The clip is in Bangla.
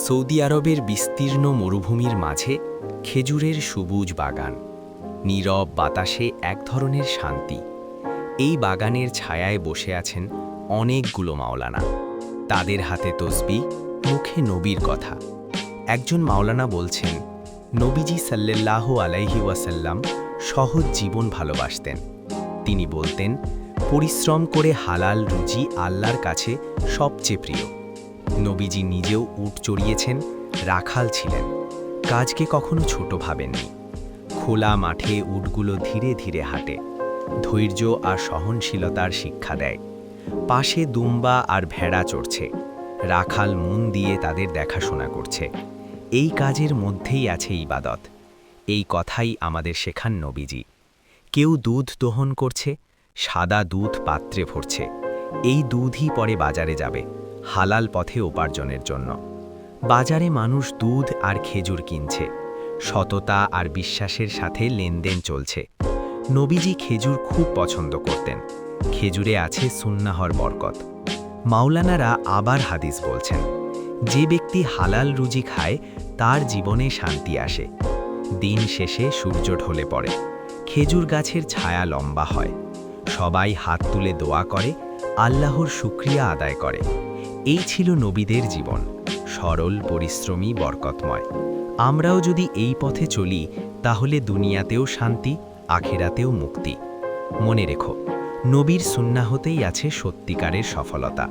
সৌদি আরবের বিস্তীর্ণ মরুভূমির মাঝে খেজুরের সবুজ বাগান, নীরব বাতাসে এক ধরনের শান্তি। এই বাগানের ছায়ায় বসে আছেন অনেকগুলো মাওলানা, তাদের হাতে তসবিহ, মুখে নবীর কথা। একজন মাওলানা বলছেন, নবীজি সাল্লাল্লাহু আলাইহি ওয়াসাল্লাম সহজ জীবন ভালোবাসতেন। তিনি বলতেন, পরিশ্রম করে হালাল রুজি আল্লাহর কাছে সবচেয়ে প্রিয়। নবীজি নিজেও উট চড়িয়েছেন, রাখাল ছিলেন, কাজকে কখনো ছোট ভাবেননি। খোলা মাঠে উটগুলো ধীরে ধীরে হাঁটে, ধৈর্য আর সহনশীলতার শিক্ষা দেয়। পাশে দুম্বা আর ভেড়া চড়ছে, রাখাল মন দিয়ে তাদের দেখাশোনা করছে। এই কাজের মধ্যেই আছে ইবাদত। এই কথাই আমাদের শেখান নবীজি। কেউ দুধ দহন করছে, সাদা দুধ পাত্রে ভরছে। এই দুধই পরে বাজারে যাবে, হালাল পথে উপার্জনের জন্য। বাজারে মানুষ দুধ আর খেজুর কিনছে, সততা আর বিশ্বাসের সাথে লেনদেন চলছে। নবীজি খেজুর খুব পছন্দ করতেন, খেজুরে আছে সুন্নাহর বরকত। মাওলানারা আবার হাদিস বলছেন, যে ব্যক্তি হালাল রুজি খায় তার জীবনে শান্তি আসে। দিন শেষে সূর্য ঢলে পড়ে, খেজুর গাছের ছায়া লম্বা হয়, সবাই হাত তুলে দোয়া করে, আল্লাহর শুকরিয়া আদায় করে। এই ছিল নবীদের জীবন, সরল, পরিশ্রমী, বরকতময়। আমরাও যদি এই পথে চলি, তাহলে দুনিয়াতেও শান্তি, আখিরাতেও মুক্তি। মনে রেখো, নবীর সুন্নাহতেই আছে সত্যিকারের সফলতা।